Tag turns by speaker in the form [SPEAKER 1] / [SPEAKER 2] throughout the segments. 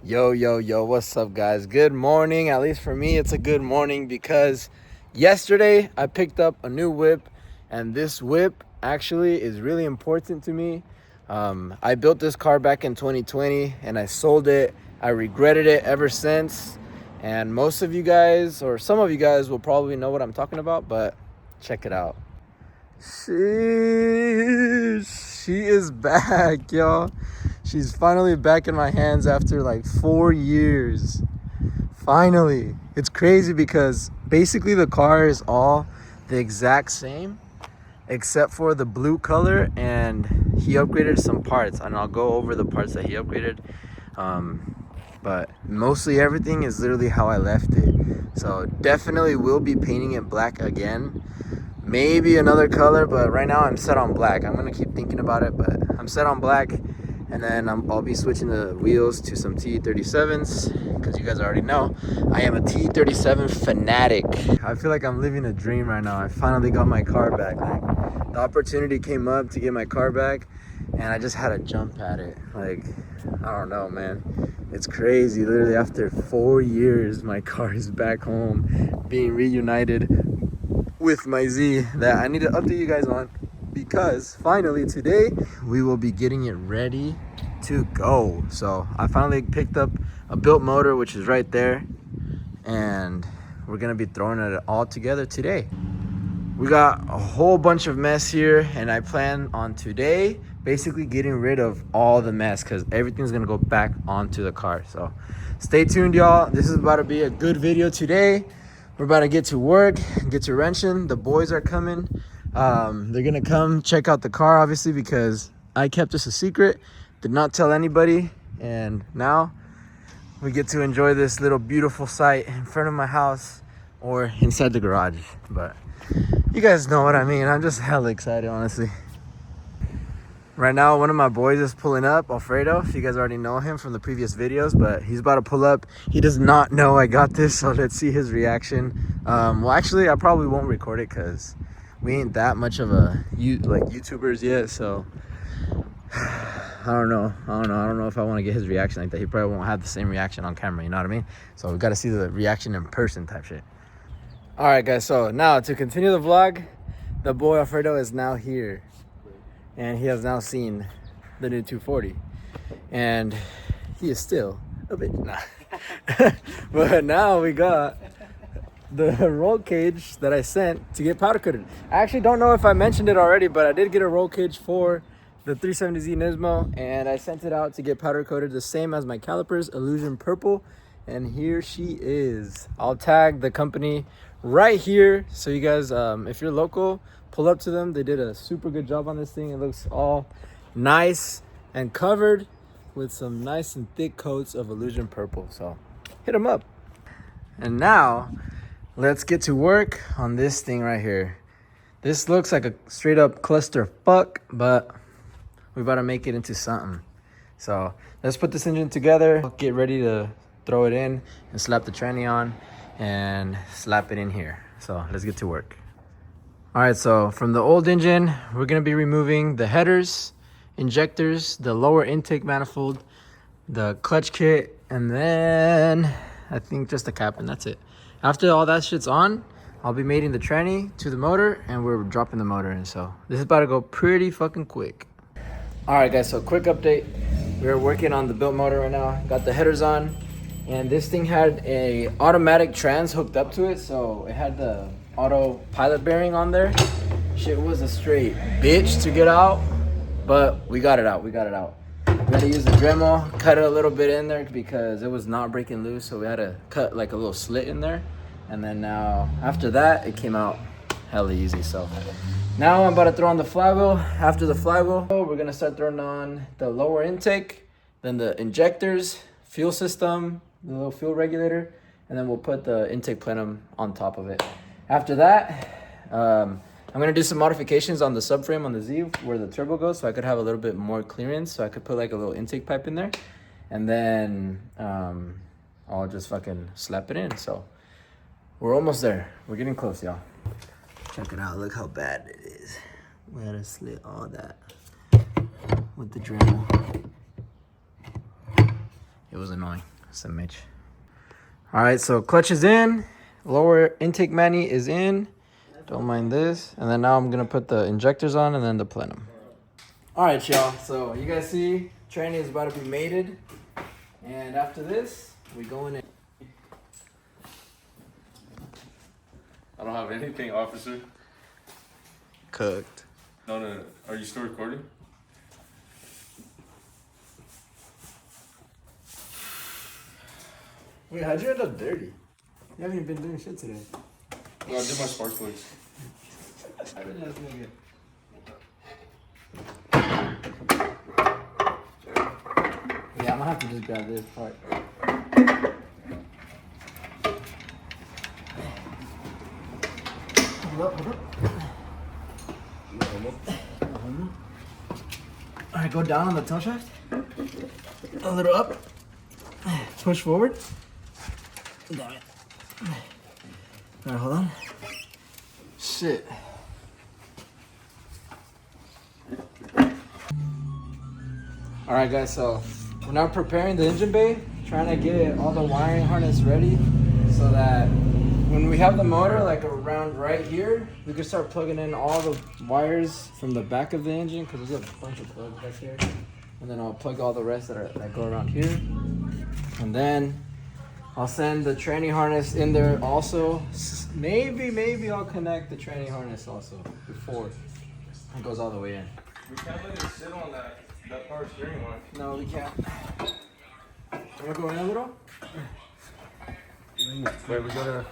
[SPEAKER 1] Yo, what's up, guys? Good morning. At least for me, it's a good morning because yesterday I picked up a new whip, and this whip actually is really important to me. I built this car back in 2020 and I sold it. I regretted it ever since. And most of you guys, or some of you guys, will probably know what I'm talking about, but check it out. She is back, y'all. She's finally back in my hands after like 4 years. Finally. It's crazy because basically the car is all the exact same except for the blue color, and he upgraded some parts, and I'll go over the parts that he upgraded. But mostly everything is literally how I left it. So definitely will be painting it black again. Maybe another color, but right now I'm set on black. I'm gonna keep thinking about it, but I'm set on black. And then I'll be switching the wheels to some T37s because you guys already know I am a T37 fanatic. I feel like I'm living a dream right now. I finally got my car back. Like, the opportunity came up to get my car back, and I just had to jump at it. Like, I don't know, man. It's crazy. Literally after 4 years, my car is back home, being reunited with my Z that I need to update you guys on, because finally today we will be getting it ready to go. So I finally picked up a built motor, which is right there, and we're gonna be throwing it all together today. We got a whole bunch of mess here, and I plan on today basically getting rid of all the mess because everything's gonna go back onto the car. So stay tuned, y'all. This is about to be a good video today. We're about to get to work, get to wrenching. The boys are coming. They're gonna come check out the car, obviously, because I kept this a secret, did not tell anybody, and now we get to enjoy this little beautiful sight in front of my house or inside the garage. But you guys know what I mean. I'm just hella excited, honestly. Right now, one of my boys is pulling up, Alfredo. You guys already know him from the previous videos, but he's about to pull up. He does not know I got this, so let's see his reaction. Well, actually, I probably won't record it because we ain't that much of a YouTubers yet, so I don't know if I want to get his reaction like that. He probably won't have the same reaction on camera, you know what I mean? So we got to see the reaction in person type shit. All right, guys, so now to continue the vlog, the boy Alfredo is now here, and he has now seen the new 240, and he is still a bit nah. But now we got the roll cage that I sent to get powder coated. I actually don't know if I mentioned it already, but I did get a roll cage for the 370Z Nismo, and I sent it out to get powder coated, the same as my calipers, Illusion Purple, and here she is. I'll tag the company right here, so you guys, if you're local, pull up to them. They did a super good job on this thing. It looks all nice and covered with some nice and thick coats of Illusion Purple, so hit them up. And now let's get to work on this thing right here. This looks like a straight up cluster fuck, but we're about to make it into something. So let's put this engine together, get ready to throw it in and slap the tranny on and slap it in here. So let's get to work. All right, so from the old engine, we're gonna be removing the headers, injectors, the lower intake manifold, the clutch kit, and then I think just the cap, and that's it. After all that shit's on, I'll be mating the tranny to the motor, and we're dropping the motor in. So this is about to go pretty fucking quick. All right, guys, so quick update. We're working on the built motor right now. Got the headers on, and this thing had a automatic trans hooked up to it, so it had the auto pilot bearing on there. Shit was a straight bitch to get out, but we got it out. We had to use the Dremel, cut it a little bit in there because it was not breaking loose, so we had to cut like a little slit in there. And then now, after that, it came out hella easy. So now I'm about to throw on the flywheel. After the flywheel, we're gonna start throwing on the lower intake, then the injectors, fuel system, the little fuel regulator, and then we'll put the intake plenum on top of it. After that, I'm gonna do some modifications on the subframe on the Z where the turbo goes, so I could have a little bit more clearance, so I could put like a little intake pipe in there, and then I'll just fucking slap it in. So we're almost there. We're getting close, y'all. Check it out. Look how bad it is. We had to slit all that with the Dremel. It was annoying. Some Mitch. All right, so clutch is in. Lower intake mani is in. Don't mind this. And then now I'm gonna put the injectors on and then the plenum. All right, y'all. So you guys see, tranny is about to be mated. And after this, we going in.
[SPEAKER 2] I don't have anything, officer.
[SPEAKER 1] Cooked.
[SPEAKER 2] No. Are you still recording?
[SPEAKER 1] Wait, how'd you end up dirty? You haven't even been doing shit today.
[SPEAKER 2] No, I did my spark plugs.
[SPEAKER 1] I didn't have to make it. Yeah, I'm gonna have to just grab this part. Hold up. Alright, go down on the toe shaft. A little up. Push forward. Damn it. Alright, hold on. Shit. Alright guys, so we're now preparing the engine bay, trying to get all the wiring harness ready so that when we have the motor like around right here, we can start plugging in all the wires from the back of the engine because there's a bunch of plugs back here. And then I'll plug all the rest that go around here. And then I'll send the tranny harness in there also. Maybe I'll connect the tranny harness also before it goes all the way in.
[SPEAKER 2] We can't let it sit on that power steering line.
[SPEAKER 1] No, we can't. Wanna go in a little?
[SPEAKER 2] Wait, we gotta...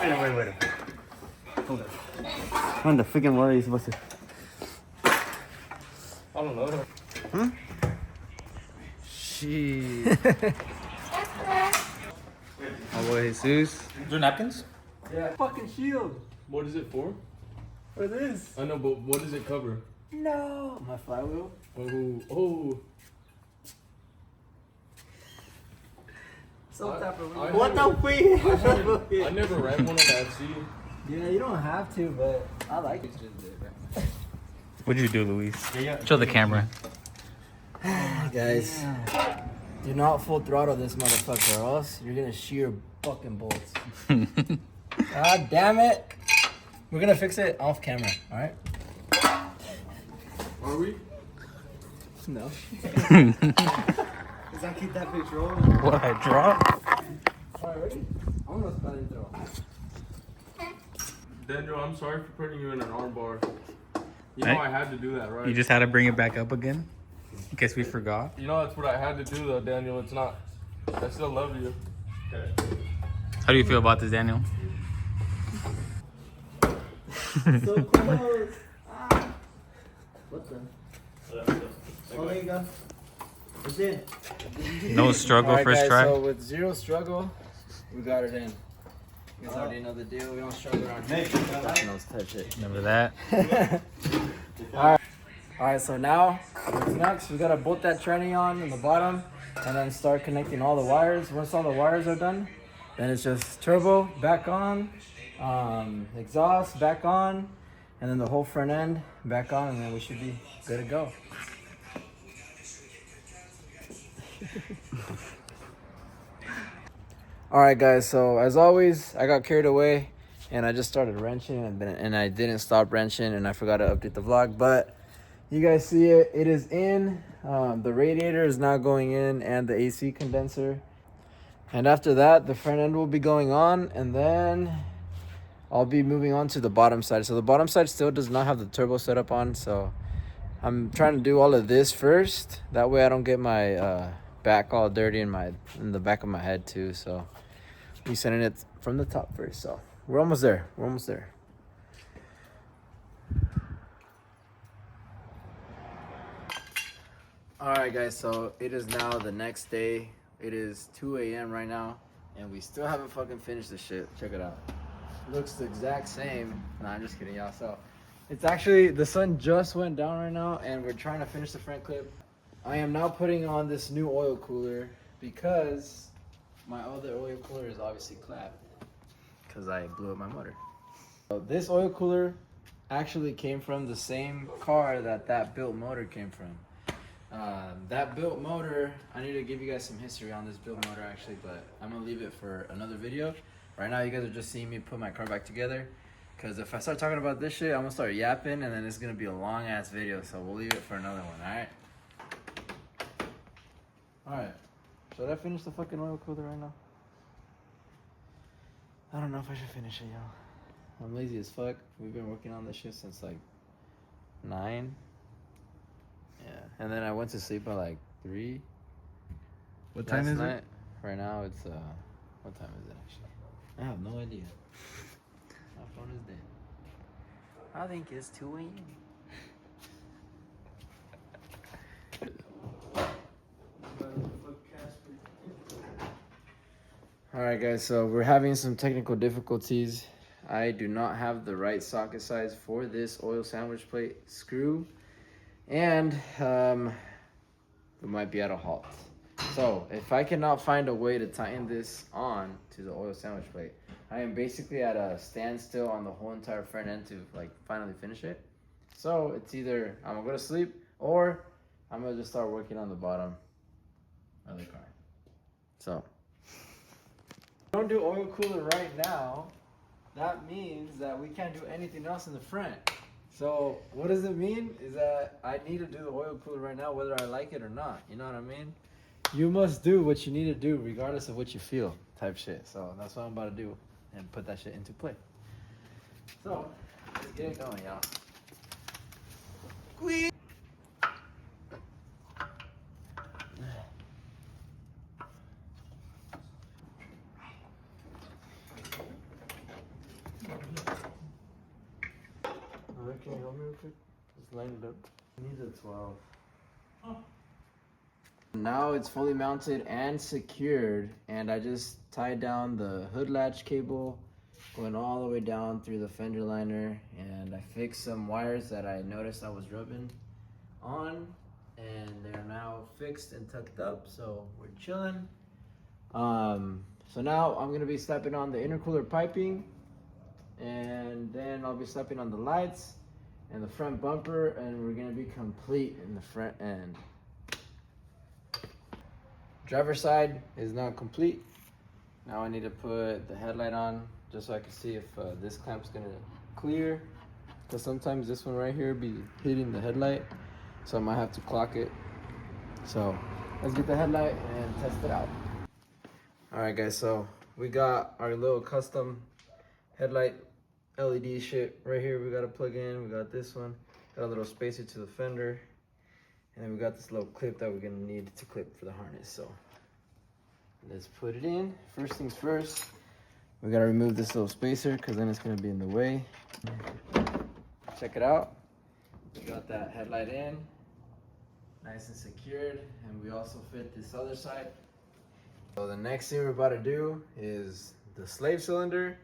[SPEAKER 3] Wait. Hold on. When the freaking water is supposed to...
[SPEAKER 2] I don't know.
[SPEAKER 1] Shit.
[SPEAKER 3] Oh boy, Jesus. Is there napkins?
[SPEAKER 1] Yeah. Fucking shield.
[SPEAKER 2] What is it for?
[SPEAKER 1] For this.
[SPEAKER 2] I know, but what does it cover?
[SPEAKER 1] No. My flywheel.
[SPEAKER 2] Oh.
[SPEAKER 1] So type of
[SPEAKER 3] What the freak?
[SPEAKER 2] I never ran one on the FC.
[SPEAKER 1] Yeah, you don't have to, but I like it.
[SPEAKER 3] What'd you do, Luis? Show the camera.
[SPEAKER 1] Guys, do not full throttle this motherfucker or else you're gonna shear fucking bolts. God damn it. We're gonna fix it off camera, alright?
[SPEAKER 2] Are we?
[SPEAKER 1] No.
[SPEAKER 3] Does that keep that bitch rolling? What, I dropped?
[SPEAKER 1] Alright, ready? I'm gonna spell it throw.
[SPEAKER 2] Daniel, I'm sorry for putting you in an arm bar. You know I had to do that, right?
[SPEAKER 3] You just had to bring it back up again? In case we forgot?
[SPEAKER 2] You know that's what I had to do though, Daniel. It's not... I still love you. Okay.
[SPEAKER 3] How do you feel about this, Daniel?
[SPEAKER 1] So close. Ah. What the? Oh, there you go. It's in.
[SPEAKER 3] No struggle,
[SPEAKER 1] Alright,
[SPEAKER 3] first
[SPEAKER 1] guys,
[SPEAKER 3] try?
[SPEAKER 1] So with zero struggle, we got it in. You guys already know the deal. We don't struggle around here. Knows touch it.
[SPEAKER 3] Remember that?
[SPEAKER 1] Alright, so now what's next? We gotta bolt that tranny on in the bottom and then start connecting all the wires. Once all the wires are done, then it's just turbo back on, exhaust back on, and then the whole front end back on, and then we should be good to go. Alright guys, so as always, I got carried away and I just started wrenching and I didn't stop wrenching and I forgot to update the vlog, but you guys see it, it is in. The radiator is now going in and the AC condenser. And after that, the front end will be going on and then I'll be moving on to the bottom side. So the bottom side still does not have the turbo setup on, so I'm trying to do all of this first. That way I don't get my back all dirty in the back of my head too. So we're sending it from the top first. So we're almost there. All right guys, so it is now the next day. It is 2 a.m. right now and we still haven't fucking finished this shit. Check it out. Looks the exact same. Nah, I'm just kidding, y'all. So it's actually, the sun just went down right now and we're trying to finish the front clip. I am now putting on this new oil cooler because my other oil cooler is obviously clapped because I blew up my motor. So this oil cooler actually came from the same car that built motor came from. That built motor, I need to give you guys some history on this built motor actually, but I'm gonna leave it for another video. Right now you guys are just seeing me put my car back together, because if I start talking about this shit, I'm gonna start yapping and then it's gonna be a long ass video, so we'll leave it for another one. Alright, should I finish the fucking oil cooler right now? I don't know if I should finish it, y'all. I'm lazy as fuck. We've been working on this shit since like 9. Yeah, and then I went to sleep by like 3.
[SPEAKER 2] What time is it?
[SPEAKER 1] Right now it's what time is it actually? I have no idea. My phone is dead. I think it's 2 a.m. Alright guys, so we're having some technical difficulties. I do not have the right socket size for this oil sandwich plate screw, and we might be at a halt. So if I cannot find a way to tighten this on to the oil sandwich plate, I am basically at a standstill on the whole entire front end to like finally finish it. So it's either I'm gonna go to sleep or I'm gonna just start working on the bottom of the car. So don't do oil cooler right now, that means that we can't do anything else in the front. So what does it mean is that I need to do the oil cooler right now whether I like it or not, you know what I mean? You must do what you need to do regardless of what you feel type shit. So that's what I'm about to do and put that shit into play. So let's get it going, y'all. Squeeze. Can you help me real quick? Just line it up. It needs a 12. Oh. Now it's fully mounted and secured, and I just tied down the hood latch cable going all the way down through the fender liner, and I fixed some wires that I noticed I was rubbing on, and they're now fixed and tucked up, so we're chilling. So now I'm gonna be slapping on the intercooler piping, and then I'll be slapping on the lights and the front bumper, and we're gonna be complete in the front end. Driver's side is now complete. Now I need to put the headlight on just so I can see if this clamp's gonna clear, because sometimes this one right here be hitting the headlight, so I might have to clock it. So let's get the headlight and test it out. All right guys, so we got our little custom headlight LED shit right here. We got to plug in. We got this one, got a little spacer to the fender, and then we got this little clip that we're gonna need to clip for the harness. So let's put it in. First things first, we gotta remove this little spacer because then it's gonna be in the way. Check it out. We got that headlight in, nice and secured, and we also fit this other side. So the next thing we're about to do is the slave cylinder.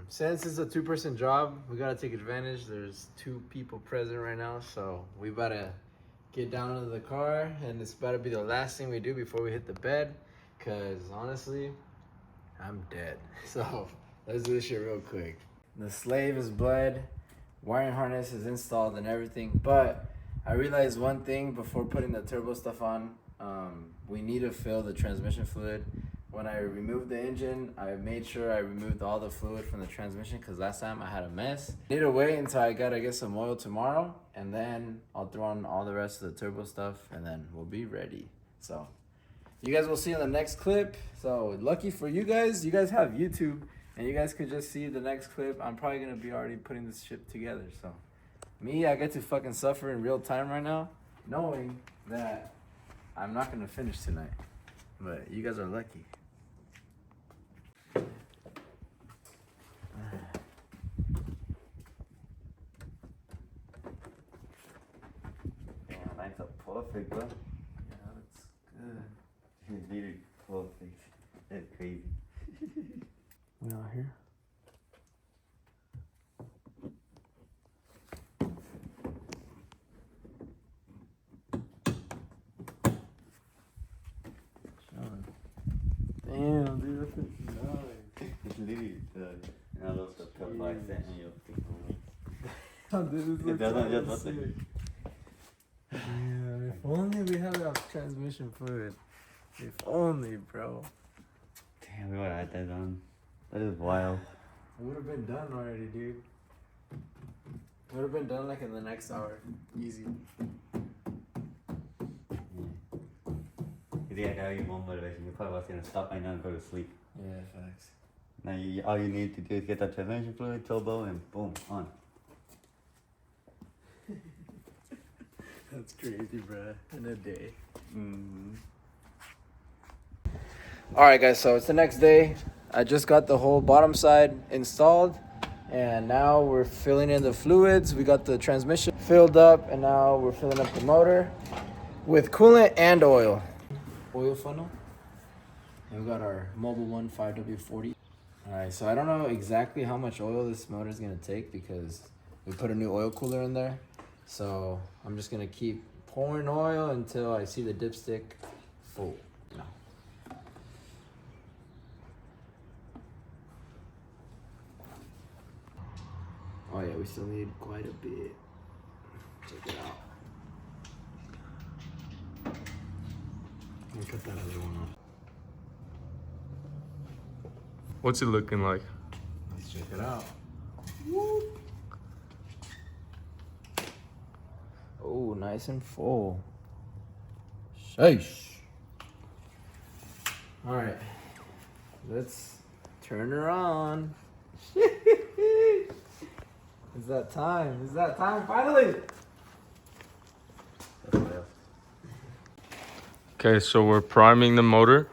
[SPEAKER 1] Since it's a 2-person job, we gotta take advantage. There's 2 people present right now, so we about to get down into the car, and it's about to be the last thing we do before we hit the bed, because honestly, I'm dead. So let's do this shit real quick. The slave is bled, wiring harness is installed and everything, but I realized one thing before putting the turbo stuff on. We need to fill the transmission fluid. When I removed the engine, I made sure I removed all the fluid from the transmission, because last time I had a mess. I need to wait until I gotta get some oil tomorrow, and then I'll throw on all the rest of the turbo stuff, and then we'll be ready. So you guys will see in the next clip. So lucky for you guys have YouTube, and you guys could just see the next clip. I'm probably gonna be already putting this shit together. So me, I get to fucking suffer in real time right now, knowing that I'm not gonna finish tonight. But you guys are lucky.
[SPEAKER 3] Yeah, lines up perfect, bro.
[SPEAKER 1] Yeah, that's good.
[SPEAKER 3] Literally perfect. That's crazy.
[SPEAKER 1] We out here. Damn, dude, that's nice.
[SPEAKER 3] It's literally And those the top like that and you'll think
[SPEAKER 1] This is
[SPEAKER 3] It doesn't just what
[SPEAKER 1] sick. Yeah, if only we had enough transmission fluid. If only, bro.
[SPEAKER 3] Damn, we would have had that on. That is wild.
[SPEAKER 1] It would have been done already, dude. It would have been done like in the next hour. Easy.
[SPEAKER 3] You think I got you more motivation? You probably was gonna stop by now and go to sleep.
[SPEAKER 1] Yeah, facts.
[SPEAKER 3] Now all you need to do is get that transmission fluid, turbo, and boom, on.
[SPEAKER 1] That's crazy, bro. In a day.
[SPEAKER 3] Mm-hmm.
[SPEAKER 1] Alright guys, so it's the next day. I just got the whole bottom side installed and now we're filling in the fluids. We got the transmission filled up and now we're filling up the motor with coolant and oil. Oil funnel. And we got our Mobile One 5W40. Alright, so I don't know exactly how much oil this motor is gonna take because we put a new oil cooler in there. So I'm just gonna keep pouring oil until I see the dipstick full. No. Oh yeah, we still need quite a bit. Check it out. Let me cut that other one off.
[SPEAKER 2] What's it looking like?
[SPEAKER 1] Let's check it out. Woo. Oh, nice and full. Sheesh. All right, let's turn her on. Is that time? Is that time finally?
[SPEAKER 2] Okay, so we're priming the motor.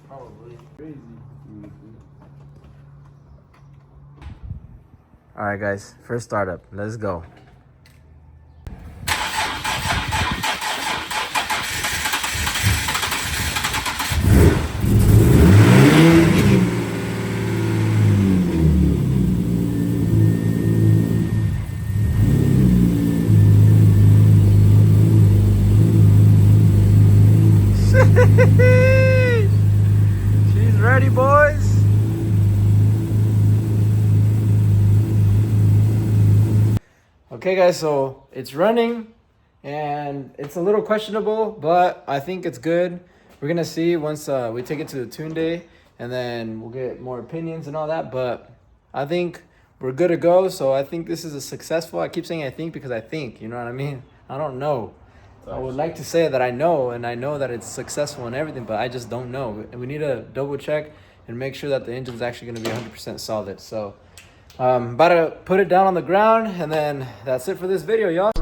[SPEAKER 1] Probably. Crazy. All right, guys. First startup. Let's go. She's ready, boys. Okay, guys, so it's running and it's a little questionable, but I think it's good. We're gonna see once we take it to the tune day and then we'll get more opinions and all that, but I think we're good to go. So I think this is a successful. I keep saying I think because I think, you know what I mean? I don't know. I would like to say that I know, and I know that it's successful and everything, but I just don't know. We need to double check and make sure that the engine's actually going to be 100% solid. So about to put it down on the ground, and then that's it for this video, y'all.